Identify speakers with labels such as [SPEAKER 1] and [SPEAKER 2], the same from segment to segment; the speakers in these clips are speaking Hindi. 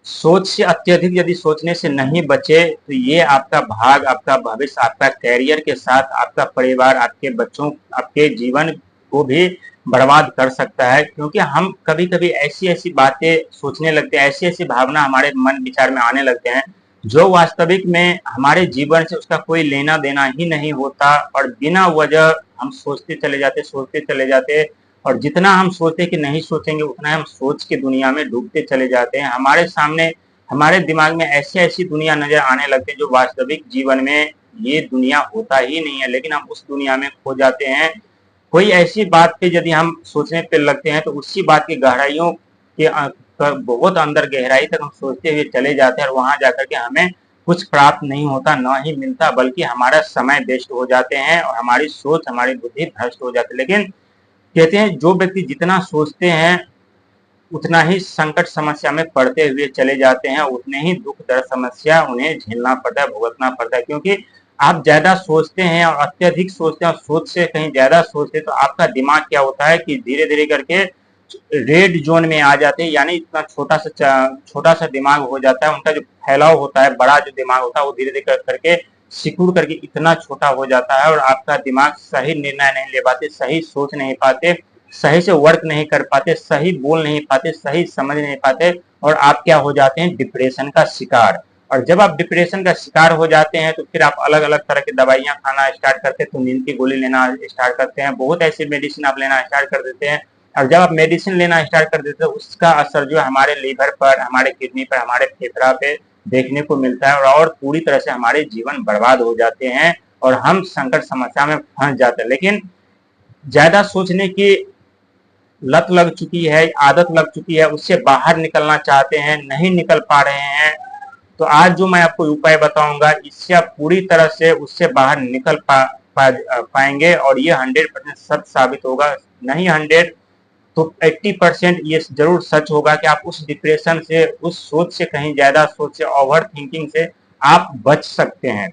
[SPEAKER 1] सोच से अत्यधिक यदि सोचने से नहीं बचे तो ये आपका भाग, आपका भविष्य, आपका कैरियर के साथ आपका परिवार, आपके बच्चों, आपके जीवन को भी बर्बाद कर सकता है। क्योंकि हम कभी-कभी ऐसी-ऐसी बातें सोचने लगते हैं, ऐसी-ऐसी भावना हमारे मन विचार में आने लगते हैं, जो वास्तविक में हमारे जीवन से उसका कोई लेना-देना ही नहीं होता और बिना वजह हम सोचते चले जाते और जितना हम सोचते कि नहीं सोचेंगे उतना हम सोच के दुनिया में डूबते चले जाते हैं। हमारे सामने, हमारे दिमाग में ऐसी-ऐसी दुनिया नज़र आने लगती है जो वास्तविक जीवन में ये दुनिया होता ही नहीं है, लेकिन हम उस दुनिया में खो जाते हैं। कोई ऐसी बात पे यदि हम सोचने पे लगते हैं तो उसी बात की गहराइयों के बहुत अंदर गहराई तक हम सोचते हुए चले जाते हैं और वहाँ जाकर के हमें कुछ प्राप्त नहीं होता, ना ही मिलता, बल्कि हमारा समय वेस्ट हो जाते हैं और हमारी सोच, हमारी बुद्धि भ्रष्ट हो जाती है। लेकिन कहते हैं जो व्यक्ति जितना सोचते हैं उतना ही संकट समस्या में पड़ते हुए चले जाते हैं, उतने ही दुख दर्द समस्या उन्हें झेलना पड़ता है, भुगतना पड़ता है। क्योंकि आप ज्यादा सोचते हैं और अत्यधिक सोचते हैं और सोच से कहीं ज्यादा सोचते हैं तो आपका दिमाग क्या होता है कि धीरे धीरे करके रेड जोन में आ जाते हैं, यानी इतना छोटा सा दिमाग हो जाता है। उनका जो फैलाव होता है, बड़ा जो दिमाग होता है वो धीरे धीरे करके सिकुड़ करके इतना छोटा हो जाता है और आपका दिमाग सही निर्णय नहीं ले पाते, सही सोच नहीं पाते, सही से वर्क नहीं कर पाते, सही बोल नहीं पाते, सही समझ नहीं पाते और आप क्या हो जाते हैं, डिप्रेशन का शिकार। और जब आप डिप्रेशन का शिकार हो जाते हैं तो फिर आप अलग अलग तरह की दवाइयां खाना स्टार्ट करते हैं, तो नींद की गोली लेना स्टार्ट करते हैं, बहुत ऐसी मेडिसिन आप लेना स्टार्ट कर देते हैं। और जब आप मेडिसिन लेना स्टार्ट कर देते हैं उसका असर जो हमारे लीवर पर, हमारे किडनी पर, हमारे फेफड़ा पे देखने को मिलता है और पूरी तरह से हमारे जीवन बर्बाद हो जाते हैं और हम संकट समस्या में फंस जाते हैं। लेकिन ज्यादा सोचने की लत लग चुकी है, आदत लग चुकी है, उससे बाहर निकलना चाहते हैं, नहीं निकल पा रहे हैं, तो आज जो मैं आपको उपाय बताऊंगा इससे आप पूरी तरह से उससे बाहर निकल पाएंगे और ये 100% सच साबित होगा। नहीं 100 तो 80% ये जरूर सच होगा कि आप उस डिप्रेशन से, उस सोच से, कहीं ज्यादा सोच से, ओवर थिंकिंग से आप बच सकते हैं।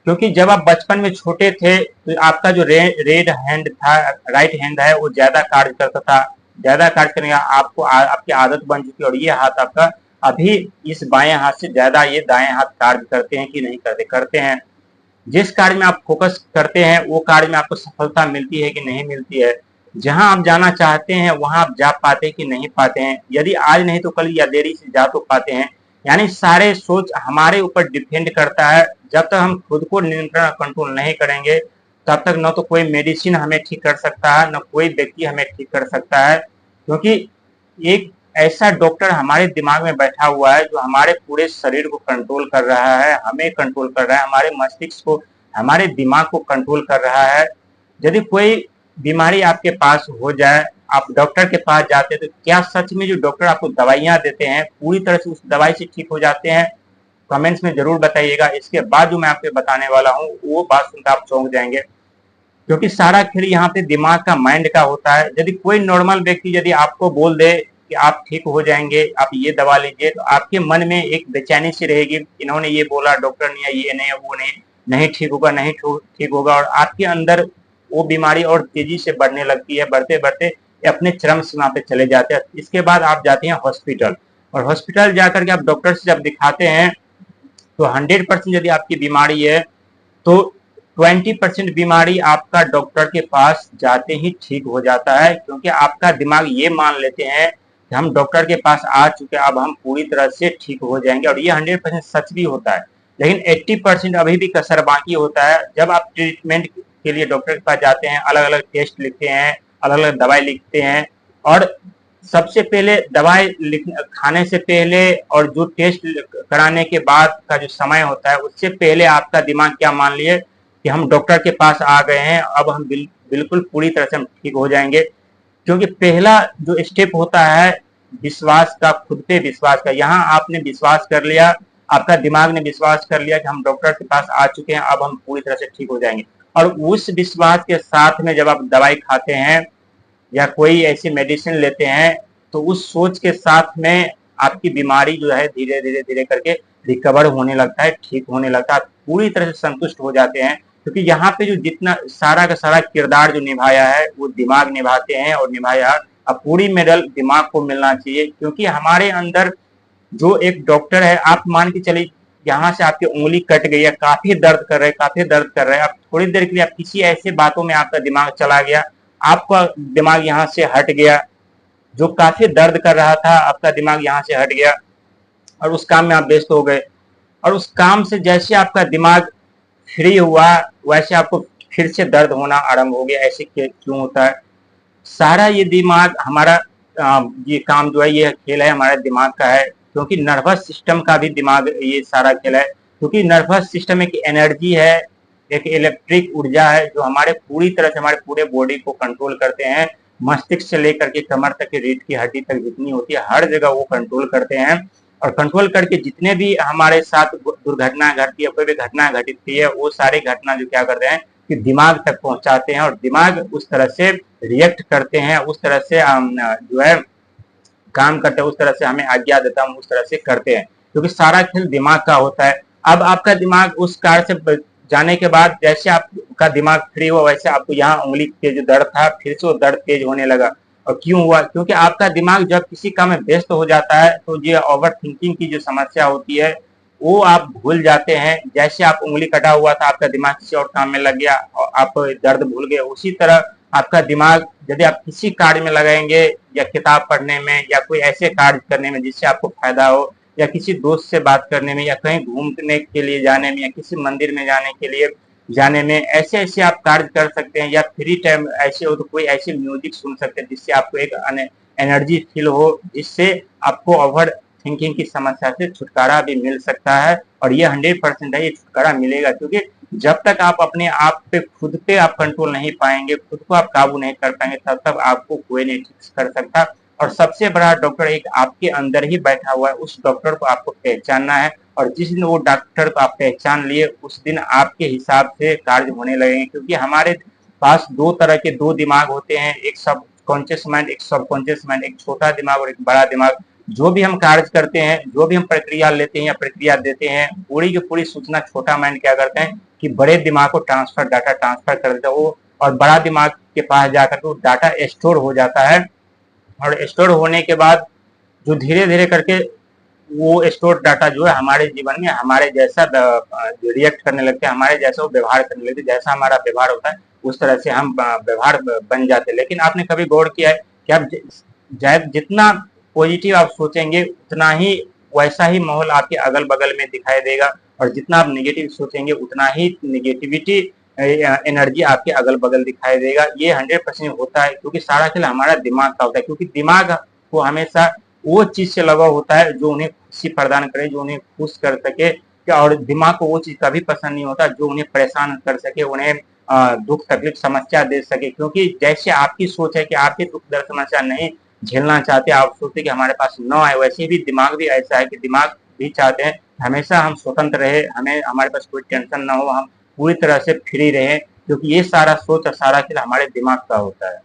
[SPEAKER 1] क्योंकि जब आप बचपन में छोटे थे तो आपका जो रेड हैंड था, राइट हैंड है, वो ज्यादा कार्य करता था, ज्यादा कार्य करने का आपको आपकी आदत बन चुकी है और ये हाथ आपका अभी इस बाएं हाथ से ज्यादा ये दाएं हाथ कार्य करते हैं कि नहीं करते, करते हैं। जिस कार्य में आप फोकस करते हैं वो कार्य में आपको सफलता मिलती है कि नहीं मिलती है, जहां आप जाना चाहते हैं वहां आप जा पाते हैं कि नहीं पाते हैं, यदि आज नहीं तो कल या देरी से जा तो पाते हैं। यानी सारे सोच हमारे ऊपर डिपेंड करता है। जब तक हम खुद को नियंत्रण कंट्रोल नहीं करेंगे तब तक न तो कोई मेडिसिन हमें ठीक कर सकता है, न कोई व्यक्ति हमें ठीक कर सकता है। क्योंकि एक ऐसा डॉक्टर हमारे दिमाग में बैठा हुआ है जो हमारे पूरे शरीर को कंट्रोल कर रहा है, हमें कंट्रोल कर रहा है, हमारे मस्तिष्क को, हमारे दिमाग को कंट्रोल कर रहा है। यदि कोई बीमारी आपके पास हो जाए, आप डॉक्टर के पास जाते हैं तो क्या सच में जो डॉक्टर आपको दवाइयां देते हैं पूरी तरह से उस दवाई से ठीक हो जाते हैं? कमेंट्स में जरूर बताइएगा। इसके बाद जो मैं आपको बताने वाला हूँ वो बात सुनकर आप चौंक जाएंगे, क्योंकि सारा खेल यहाँ पे दिमाग का, माइंड का होता है। यदि कोई नॉर्मल व्यक्ति यदि आपको बोल दे कि आप ठीक हो जाएंगे, आप ये दवा लीजिए, तो आपके मन में एक बेचैनी सी रहेगी, इन्होंने ये बोला, डॉक्टर ने ये नहीं, वो नहीं, नहीं ठीक होगा, नहीं ठीक होगा, और आपके अंदर वो बीमारी और तेजी से बढ़ने लगती है, बढ़ते बढ़ते अपने चरम सीमा पे चले जाते हैं। इसके बाद आप जाते हैं हॉस्पिटल, और हॉस्पिटल जाकर के आप डॉक्टर से जब दिखाते हैं तो 100% यदि आपकी बीमारी है तो 20% बीमारी आपका डॉक्टर के पास जाते ही ठीक हो जाता है। क्योंकि आपका दिमाग ये मान लेते हैं कि हम डॉक्टर के पास आ चुके हैं, अब हम पूरी तरह से ठीक हो जाएंगे, और ये 100% सच भी होता है। लेकिन 80% अभी भी कसर बाकी होता है। जब आप ट्रीटमेंट के लिए डॉक्टर के पास जाते हैं, अलग अलग टेस्ट लिखते हैं, अलग अलग दवाई लिखते हैं, और सबसे पहले दवाई खाने से पहले और जो टेस्ट कराने के बाद का जो समय होता है उससे पहले आपका दिमाग क्या मान लिए कि हम डॉक्टर के पास आ गए हैं, अब हम बिल्कुल पूरी तरह से हम ठीक हो जाएंगे। क्योंकि पहला जो स्टेप होता है विश्वास का, खुद पे विश्वास का, यहाँ आपने विश्वास कर लिया, आपका दिमाग ने विश्वास कर लिया कि हम डॉक्टर के पास आ चुके हैं, अब हम पूरी तरह से ठीक हो जाएंगे। और उस विश्वास के साथ में जब आप दवाई खाते हैं या कोई ऐसी मेडिसिन लेते हैं तो उस सोच के साथ में आपकी बीमारी जो है धीरे धीरे धीरे करके रिकवर होने लगता है, ठीक होने लगता है, आप पूरी तरह से संतुष्ट हो जाते हैं। क्योंकि यहाँ पे जो जितना सारा का सारा किरदार जो निभाया है वो दिमाग निभाते हैं और निभाया। अब पूरी मेडल दिमाग को मिलना चाहिए, क्योंकि हमारे अंदर जो एक डॉक्टर है, आप मान के चलिए यहाँ से आपकी उंगली कट गई है, काफी दर्द कर रहे हैं, काफी दर्द कर रहे हैं, अब थोड़ी देर के लिए आप किसी ऐसे बातों में आपका दिमाग चला गया, आपका दिमाग यहाँ से हट गया, जो काफी दर्द कर रहा था आपका दिमाग यहाँ से हट गया और उस काम में आप व्यस्त हो गए, और उस काम से जैसे आपका दिमाग फ्री हुआ वैसे आपको फिर से दर्द होना आरंभ हो गया। ऐसे क्यों होता है? सारा ये दिमाग हमारा ये काम जो है, ये खेल है हमारे दिमाग का है, क्योंकि नर्वस सिस्टम का भी दिमाग ये सारा खेल है, क्योंकि नर्वस सिस्टम एक एनर्जी है, एक इलेक्ट्रिक ऊर्जा है जो हमारे पूरी तरह से हमारे पूरे बॉडी को कंट्रोल करते हैं। मस्तिष्क से लेकर के कमर तक की रीढ़ की हड्डी तक जितनी होती है हर जगह वो कंट्रोल करते हैं, और कंट्रोल करके जितने भी हमारे साथ दुर्घटना घटती है, कोई भी घटना घटती है, वो सारी घटना जो क्या करते हैं कि दिमाग तक पहुंचाते हैं, और दिमाग उस तरह से रिएक्ट करते हैं, उस तरह से जो है काम करते हैं, उस तरह से हमें आज्ञा देता है, हम उस तरह से करते हैं, क्योंकि सारा खेल दिमाग का होता है। अब आपका दिमाग उस कार से जाने के बाद जैसे आपका दिमाग फ्री हुआ, वैसे आपको यहाँ उंगली के जो दर्द था फिर से वो दर्द तेज होने लगा। और क्यों हुआ? क्योंकि आपका दिमाग जब किसी काम में व्यस्त हो जाता है तो ये ओवर थिंकिंग की जो समस्या होती है वो आप भूल जाते हैं। जैसे आप उंगली कटा हुआ था, आपका दिमाग किसी और काम में लग गया और आप दर्द भूल गए, उसी तरह आपका दिमाग यदि आप किसी कार्य में लगाएंगे, या किताब पढ़ने में, या कोई ऐसे कार्य करने में जिससे आपको फायदा हो, या किसी दोस्त से बात करने में, या कहीं घूमने के लिए जाने में, या किसी मंदिर में जाने के लिए जाने में, ऐसे ऐसे आप कार्य कर सकते हैं। या फ्री टाइम ऐसे हो तो कोई ऐसी म्यूजिक सुन सकते हैं जिससे आपको एक एनर्जी फील हो, जिससे आपको ओवर थिंकिंग की समस्या से छुटकारा भी मिल सकता है। और ये 100% है, ये छुटकारा मिलेगा, क्योंकि जब तक आप अपने आप पे खुद पे आप कंट्रोल नहीं पाएंगे, खुद को आप काबू नहीं कर पाएंगे, तब तक आपको कोई नहीं ठीक कर सकता। और सबसे बड़ा डॉक्टर एक आपके अंदर ही बैठा हुआ है, उस डॉक्टर को आपको पहचानना है, और जिस दिन वो डॉक्टर को आप पहचान लिए उस दिन आपके हिसाब से कार्य होने लगेंगे। क्योंकि हमारे पास दो तरह के दो दिमाग होते हैं, एक सब कॉन्शियस माइंड, एक सब कॉन्शियस माइंड, एक छोटा दिमाग और एक बड़ा दिमाग। जो भी हम कार्य करते हैं, जो भी हम प्रक्रिया लेते हैं या प्रक्रिया देते हैं, पूरी की पूरी सूचना छोटा माइंड क्या करते हैं कि बड़े दिमाग को डाटा ट्रांसफर कर देता है वो, और बड़ा दिमाग के पास जाकर के वो डाटा स्टोर हो जाता है, और स्टोर होने के बाद जो धीरे धीरे करके वो स्टोर डाटा जो है हमारे जीवन में हमारे जैसा रिएक्ट करने लगते हैं, हमारे जैसा वो व्यवहार करने लगते हैं, जैसा हमारा व्यवहार होता है उस तरह से हम व्यवहार बन जाते हैं। लेकिन आपने कभी गौर किया है कि आप जितना पॉजिटिव आप सोचेंगे उतना ही वैसा ही माहौल आपके अगल बगल में दिखाई देगा, और जितना आप नेगेटिव सोचेंगे उतना ही नेगेटिविटी एनर्जी आपके अगल बगल दिखाई देगा। ये 100% होता है, क्योंकि सारा खेल हमारा दिमाग का होता है, क्योंकि दिमाग को हमेशा वो चीज से लगाव होता है जो उन्हें खुशी प्रदान करे, जो उन्हें खुश कर सके, और दिमाग को वो चीज कभी पसंद नहीं होता जो उन्हें परेशान कर सके, उन्हें दुख तकलीफ समस्या दे सके। क्योंकि जैसे आपकी सोच है कि आपकी दुख दर्द समस्या नहीं झेलना चाहते, आप सोचते कि हमारे पास न आए, वैसे भी दिमाग भी ऐसा है कि दिमाग भी चाहते हैं हमेशा हम स्वतंत्र रहे, हमें हमारे पास कोई टेंशन ना हो, हम पूरी तरह से फ्री रहे, क्योंकि ये सारा सोच और सारा खेल हमारे दिमाग का होता है।